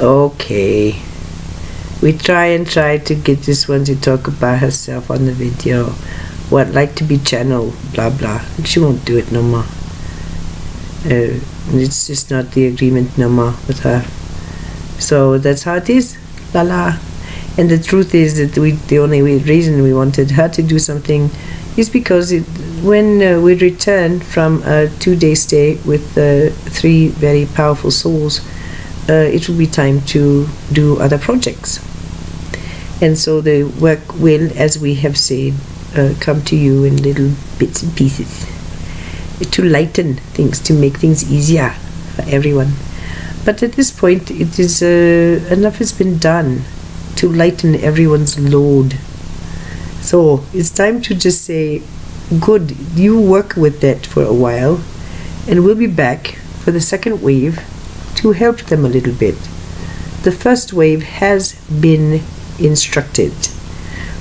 Okay. We try to get this one to talk about herself on the video. What, like to be channel, blah blah. She won't do it no more. It's just not the agreement no more with her. So that's how it is. La la. And the truth is that the only reason we wanted her to do something is because when we return from a 2-day stay with 3 very powerful souls, it will be time to do other projects. And so the work will, as we have said, come to you in little bits and pieces to lighten things, to make things easier for everyone. But at this point, it is enough has been done to lighten everyone's load. So it's time to just say, good, you work with that for a while, and we'll be back for the second wave to help them a little bit. The first wave has been instructed.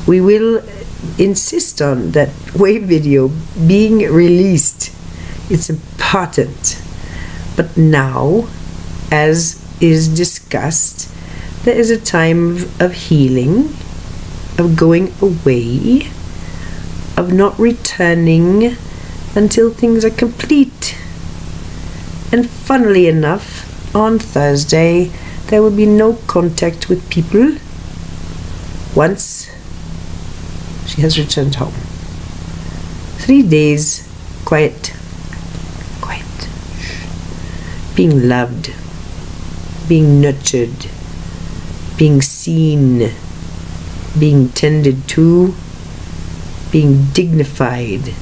We will insist on that wave video being released. It's important. But now, as is discussed, there is a time of healing, of going away, of not returning until things are complete. And funnily enough, on Thursday, there will be no contact with people once she has returned home. 3 days, quiet, being loved, being nurtured, being seen, being tended to, being dignified,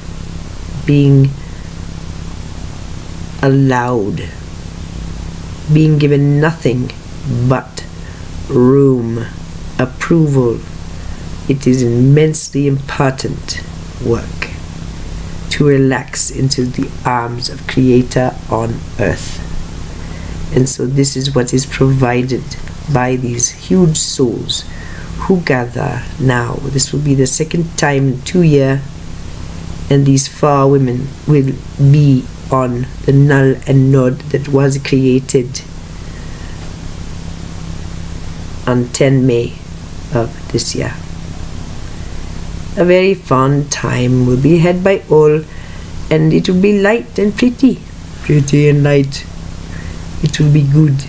being allowed, being given nothing but room, approval. It is immensely important work to relax into the arms of Creator on earth. And so this is what is provided by these huge souls who gather now. This will be the second time in 2 years, and these 4 women will be on the null and node that was created on 10 May of this year. A very fun time will be had by all, and it will be light and pretty and light. It will be good.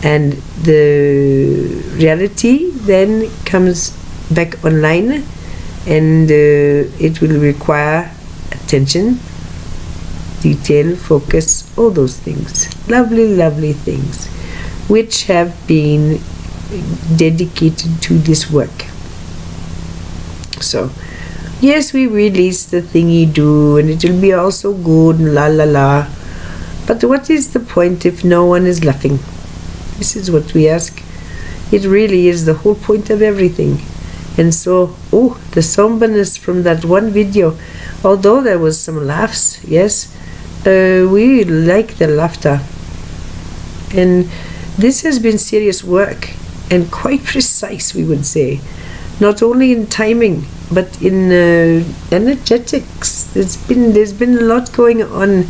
And the reality then comes back online, and it will require attention, detail, focus, all those things. Lovely, lovely things which have been dedicated to this work. So, yes, we release the thingy do, and it will be all so good, and la la la. But what is the point if no one is laughing? This is what we ask. It really is the whole point of everything. And so, the somberness from that one video, although there was some laughs, yes, we like the laughter. And this has been serious work, and quite precise, we would say. Not only in timing, but in energetics. There's been a lot going on.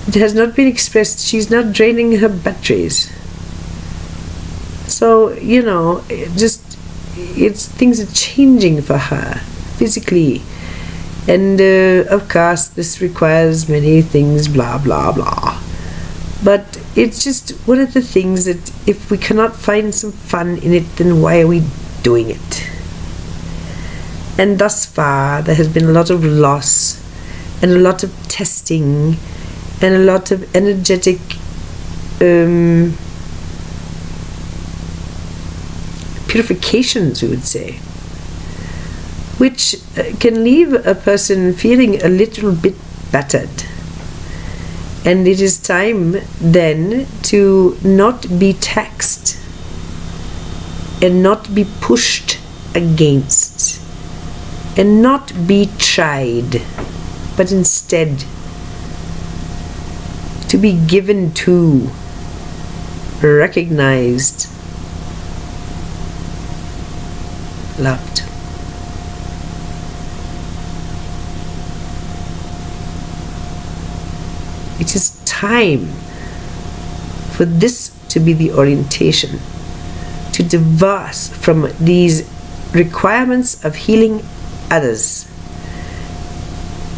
It has not been expressed. She's not draining her batteries. So, things are changing for her physically. And of course, this requires many things, blah, blah, blah. But it's just one of the things that if we cannot find some fun in it, then why are we doing it? And thus far, there has been a lot of loss, and a lot of testing, and a lot of energetic purifications, we would say, which can leave a person feeling a little bit battered. And it is time then to not be taxed and not be pushed against and not be tried, but instead to be given to, recognized, loved. It is time for this to be the orientation, to divorce from these requirements of healing others.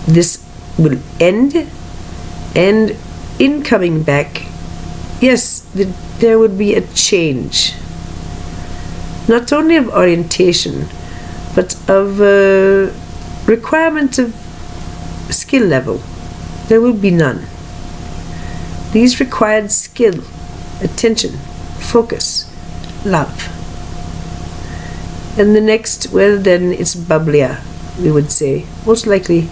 This will end, and in coming back, yes, there would be a change, not only of orientation, but of requirement of skill level. There will be none. These required skill, attention, focus, love. And the next, well, then it's bubblier, we would say. Most likely,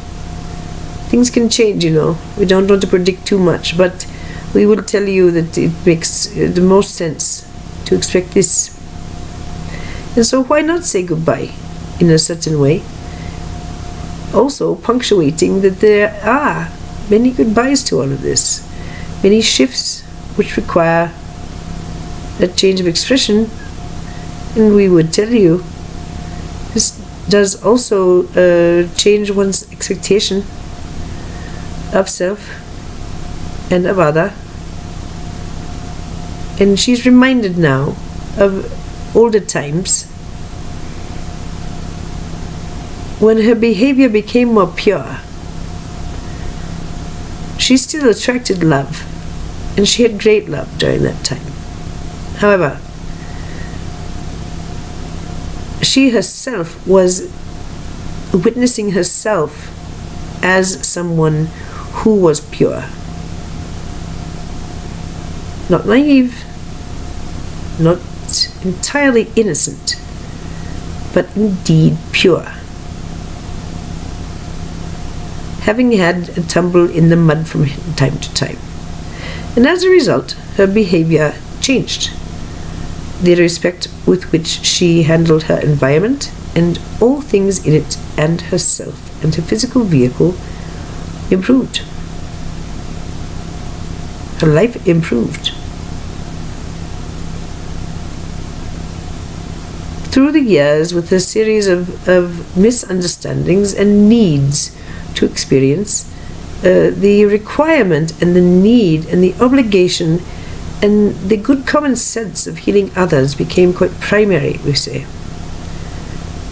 things can change, We don't want to predict too much, but we will tell you that it makes the most sense to expect this. And so why not say goodbye in a certain way? Also punctuating that there are many goodbyes to all of this, many shifts which require a change of expression. And we would tell you this does also change one's expectation of self and of other. And she's reminded now of older times when her behavior became more pure. She still attracted love, and she had great love during that time. However, she herself was witnessing herself as someone who was pure. Not naive, not entirely innocent, but indeed pure. Having had a tumble in the mud from time to time. And as a result, her behavior changed. The respect with which she handled her environment and all things in it, and herself and her physical vehicle, improved. Her life improved. Through the years, with a series of misunderstandings and needs to experience, the requirement and the need and the obligation and the good common sense of healing others became quite primary, we say.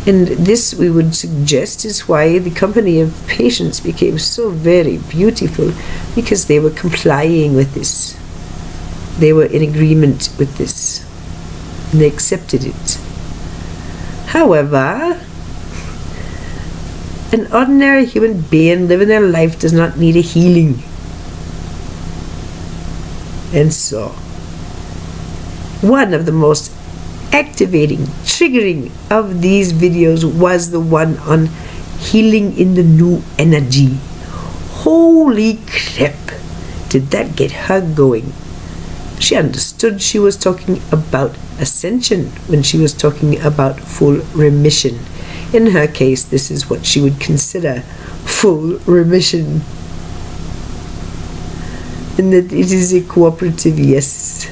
And this, we would suggest, is why the company of patients became so very beautiful, because they were complying with this. They were in agreement with this. And they accepted it. However, an ordinary human being living their life does not need a healing. And so, one of the most activating, triggering of these videos was the one on healing in the new energy. Holy crap, did that get her going. She understood she was talking about ascension when she was talking about full remission. In her case, this is what she would consider full remission. And that it is a cooperative yes.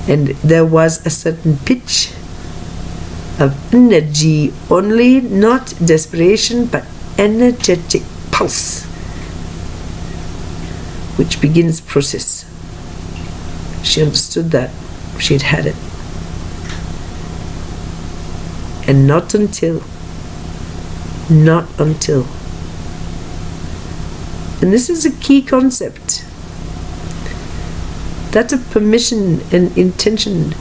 And there was a certain pitch of energy only, not desperation, but energetic pulse, which begins the process. She understood that. She'd had it. And not until. And this is a key concept. That of permission and intention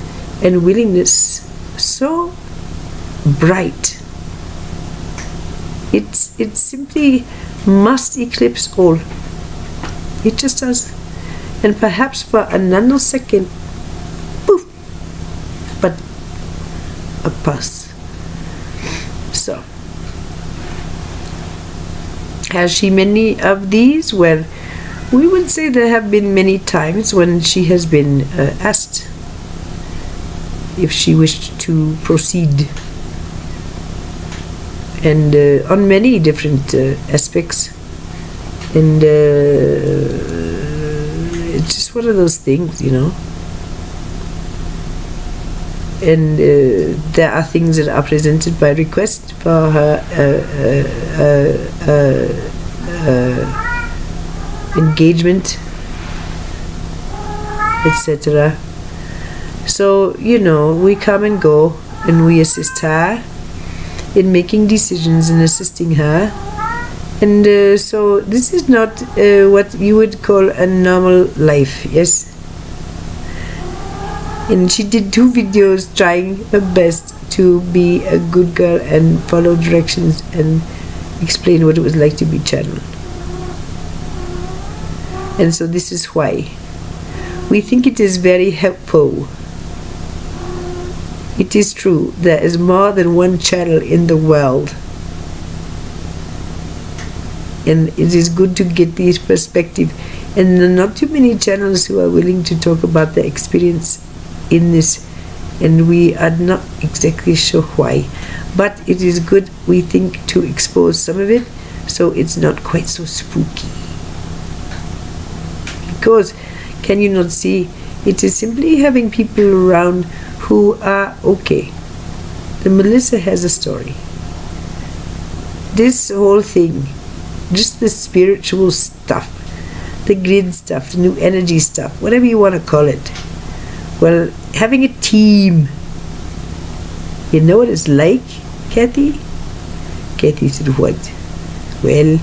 and willingness, so bright. It simply must eclipse all. It just does. And perhaps for a nanosecond, poof, but a pulse. So, has she many of these? Well, we would say there have been many times when she has been asked if she wished to proceed, and on many different aspects. And it's just one of those things, And there are things that are presented by request for her engagement etc. So, we come and go, and we assist her in making decisions and assisting her. And so this is not what you would call a normal life, yes? And she did 2 videos trying her best to be a good girl and follow directions and explain what it was like to be channeled. And so this is why we think it is very helpful. It is true, there is more than one channel in the world. And it is good to get this perspective. And there are not too many channels who are willing to talk about their experience in this. And we are not exactly sure why. But it is good, we think, to expose some of it so it's not quite so spooky. Because, can you not see, it is simply having people around who are okay. The Melissa has a story. This whole thing, just the spiritual stuff, the grid stuff, the new energy stuff, whatever you want to call it. Well, having a team, you know what it's like, Kathy? Kathy said, what? Well,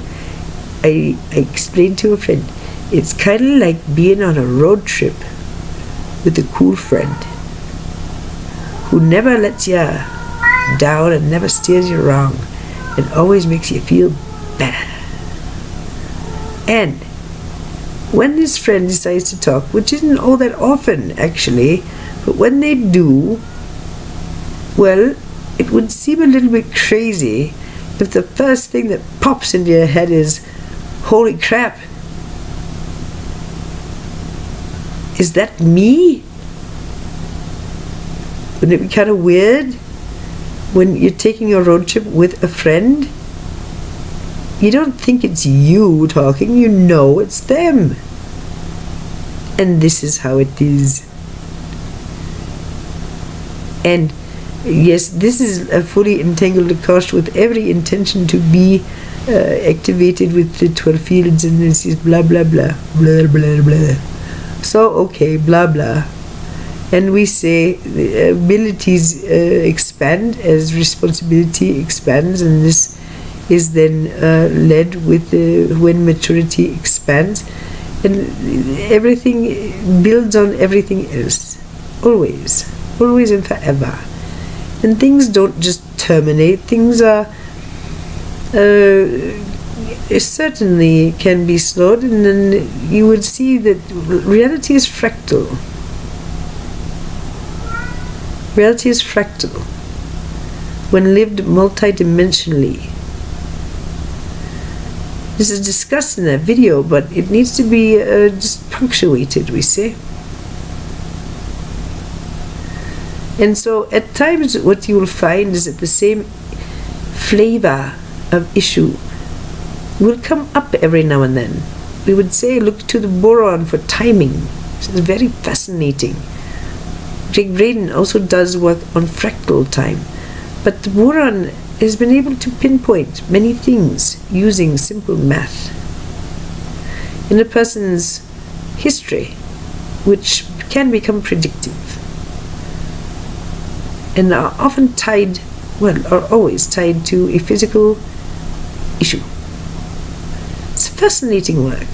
I explained to a friend, it's kind of like being on a road trip with a cool friend who never lets you down and never steers you wrong and always makes you feel better. And when this friend decides to talk, which isn't all that often actually, but when they do, well, it would seem a little bit crazy if the first thing that pops into your head is, holy crap, is that me? Wouldn't it be kind of weird when you're taking a road trip with a friend? You don't think it's you talking, you know it's them. And this is how it is. And yes, this is a fully entangled Akash with every intention to be activated with the 12 fields, and this is blah blah blah, blah blah blah. So, okay, blah blah. And we say the abilities expand as responsibility expands, and this is then led with when maturity expands, and everything builds on everything else, always and forever. And things don't just terminate, things are certainly can be slowed, and then you would see that reality is fractal. Reality is fractal when lived multidimensionally. This is discussed in that video, but it needs to be just punctuated, we say. And so at times what you will find is that the same flavor of issue will come up every now and then. We would say look to the boron for timing. This is very fascinating. Jake Braden also does work on fractal time, but the boron has been able to pinpoint many things using simple math in a person's history, which can become predictive and are often tied, are always tied to a physical issue. It's fascinating work.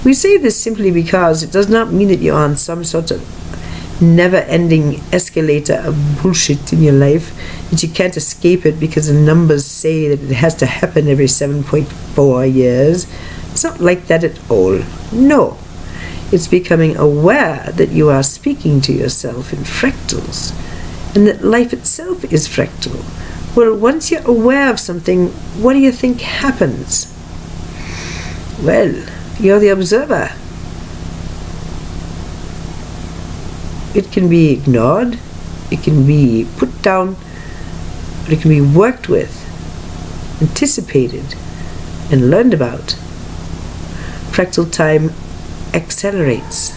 We say this simply because it does not mean that you're on some sort of never-ending escalator of bullshit in your life, that you can't escape it because the numbers say that it has to happen every 7.4 years. It's not like that at all. No. It's becoming aware that you are speaking to yourself in fractals, and that life itself is fractal. Well, once you're aware of something, what do you think happens? Well, you're the observer. It can be ignored, it can be put down, but it can be worked with, anticipated, and learned about. Fractal time accelerates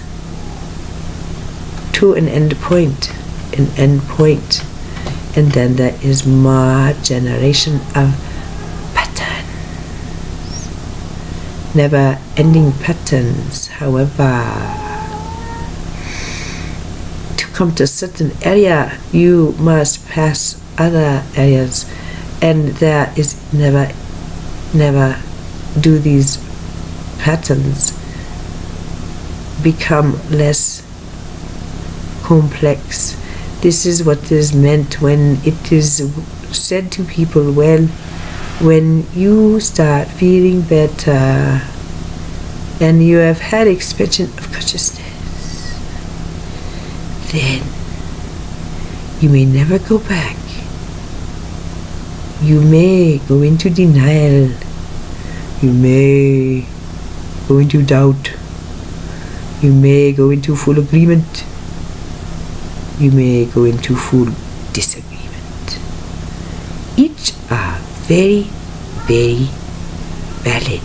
to an end point, and then there is more generation of patterns. Never-ending patterns, however. come to a certain area, you must pass other areas, and there is never do these patterns become less complex. This is what is meant when it is said to people, well, when you start feeling better and you have had expansion of consciousness, then you may never go back. You may go into denial. You may go into doubt. You may go into full agreement. You may go into full disagreement. Each are very, very valid,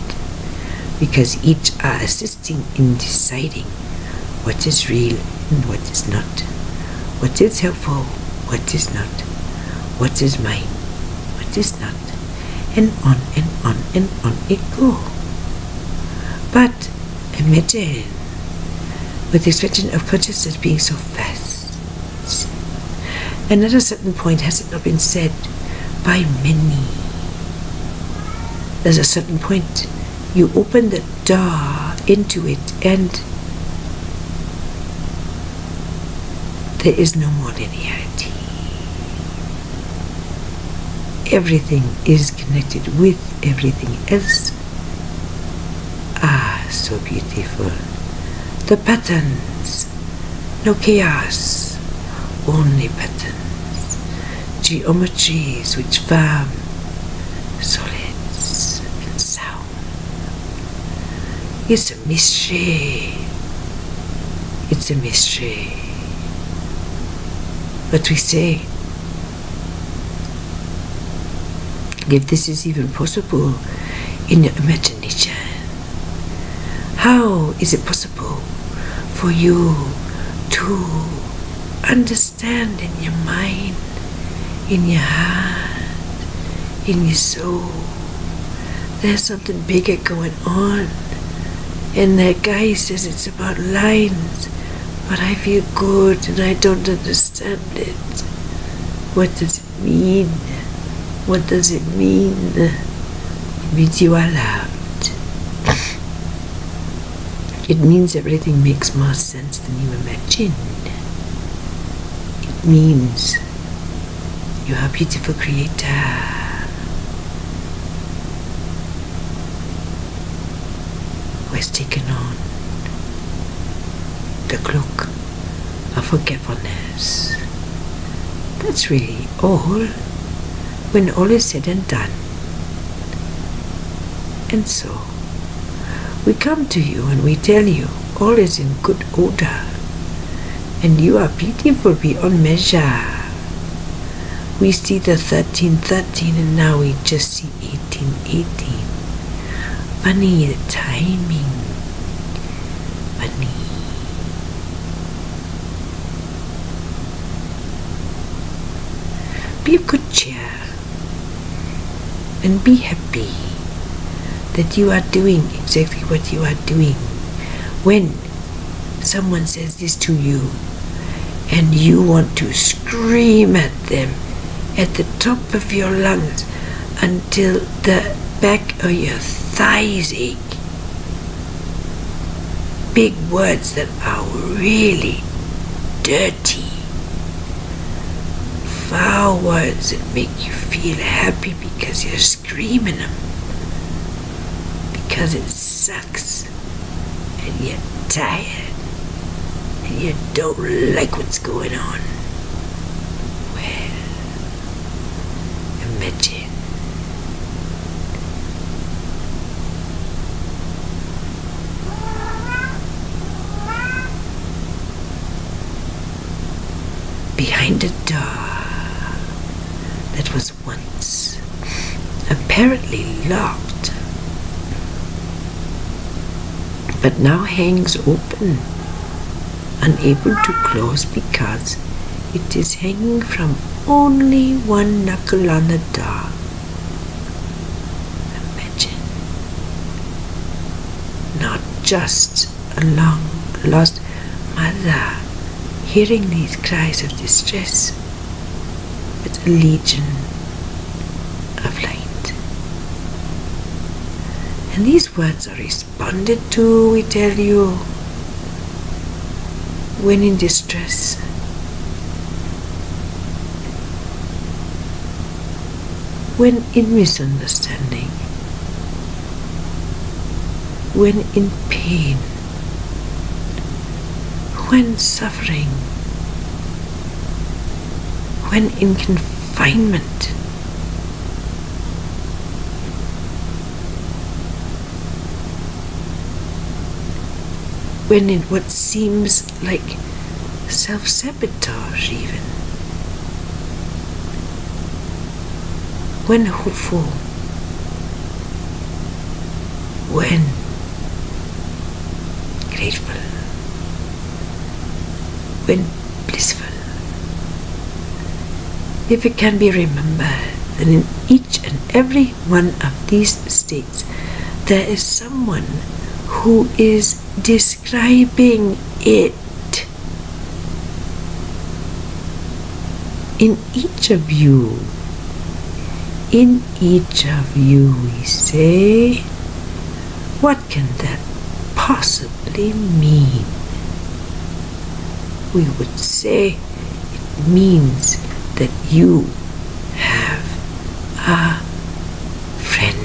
because each are assisting in deciding what is real and what is not, what is helpful, what is not, what is mine, what is not, and on and on and on it go. But imagine, with the expansion of consciousness being so fast, and at a certain point, has it not been said by many, there's a certain point you open the door into it and there is no more linearity. Everything is connected with everything else. Ah, so beautiful. The patterns, no chaos, only patterns. Geometries which form solids and sound. It's a mystery. It's a mystery. But we say, if this is even possible in your imagination, how is it possible for you to understand in your mind, in your heart, in your soul, there's something bigger going on? And that guy says it's about lines, but I feel good and I don't understand it. What does it mean? What does it mean? It means you are loved. It means everything makes more sense than you imagined. It means you are a beautiful creator. Who has taken on the cloak of forgetfulness. That's really all, when all is said and done. And so, we come to you and we tell you all is in good order, and you are beautiful beyond measure. We see the 1313 and now we just see 1818. Funny, the timing. Funny. Be of good cheer and be happy that you are doing exactly what you are doing. When someone says this to you and you want to scream at them at the top of your lungs until the back of your thighs ache, big words that are really dirty, foul words that make you feel happy because you're screaming them, because it sucks and you're tired and you don't like what's going on. Well, imagine behind a door that was once apparently locked, but now hangs open, unable to close because it is hanging from only one knuckle on the door. Imagine, not just a long lost mother hearing these cries of distress with a legion of light. And these words are responded to, we tell you, when in distress. When in misunderstanding, when in pain, when suffering, when in confinement, when in what seems like self-sabotage even, when hopeful, when grateful, when blissful. If it can be remembered that in each and every one of these states there is someone who is describing it. In each of you, we say, what can that possibly mean? We would say it means that you have a friend.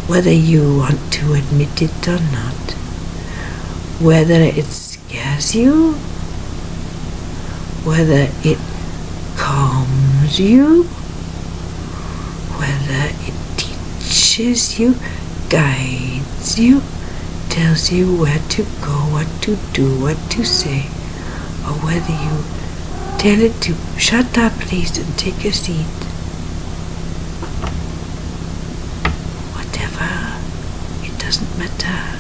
Whether you want to admit it or not, whether it scares you, whether it calms you, whether it teaches you, guides you, tells you where to go, what to do, what to say, or whether you tell it to shut up please and take a seat. Whatever, it doesn't matter.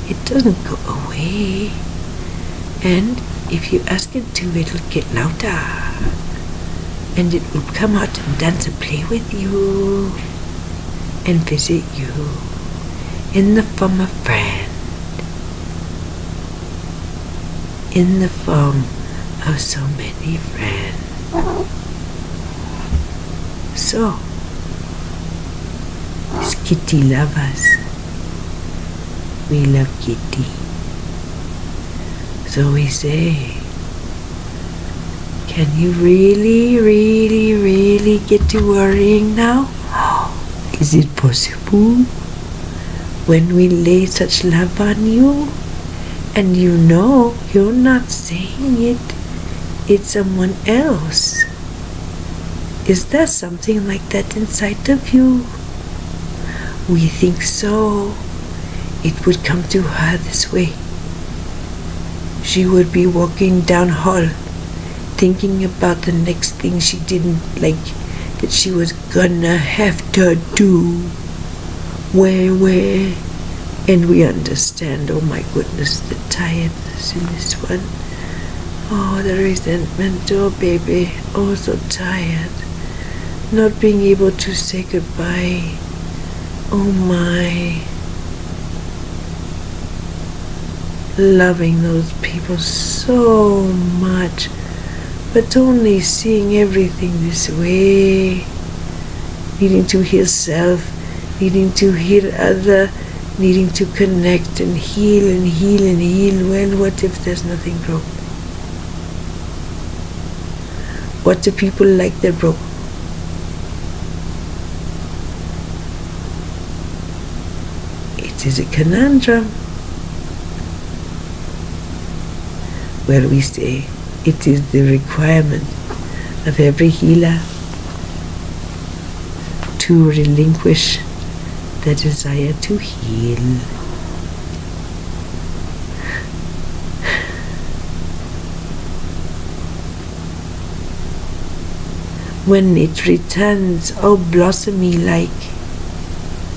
It doesn't go away. And if you ask it to, it'll get louder. And it will come out and dance and play with you and visit you in the form of friend, in the form of so many friends. So, these kitty lovers, we love kitty. So we say, can you really, really, really get to worrying now? Is it possible? When we lay such love on you, and you know you're not saying it, it's someone else. Is there something like that inside of you? We think so. It would come to her this way. She would be walking down hall, thinking about the next thing she didn't like, that she was gonna have to do. Where? And we understand, oh my goodness, the tiredness in this one. Oh, the resentment, oh baby, oh so tired. Not being able to say goodbye. Oh my. Loving those people so much, but only seeing everything this way. Needing to heal self, needing to heal other, needing to connect and heal and heal and heal. Well, what if there's nothing broke? What do people like that broke? It is a conundrum. Well, we say it is the requirement of every healer to relinquish the desire to heal. When it returns, oh blossomy like,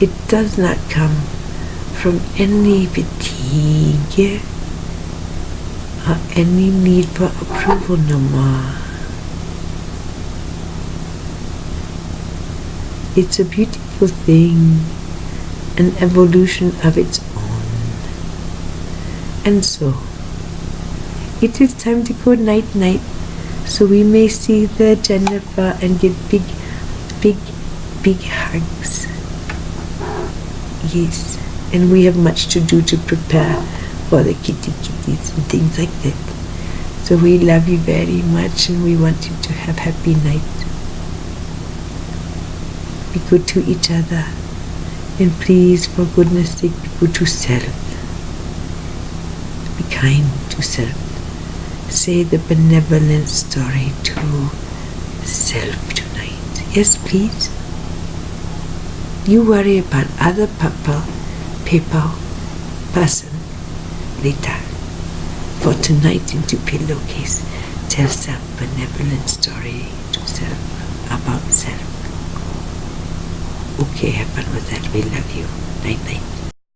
it does not come from any fatigue or any need for approval no more. It's a beautiful thing, an evolution of its own. And so, it is time to go night-night, so we may see the Jennifer and get big, big, big hugs. Yes, and we have much to do to prepare for the kitties and things like that. So we love you very much, and we want you to have happy night. Be good to each other, and please, for goodness sake, be good to self. Be kind to self. Say the benevolent story to self tonight. Yes, please. You worry about other people, person later. For tonight, into pillowcase, tell self benevolent story to self about self. Okay, have fun with that. We love you. Night night.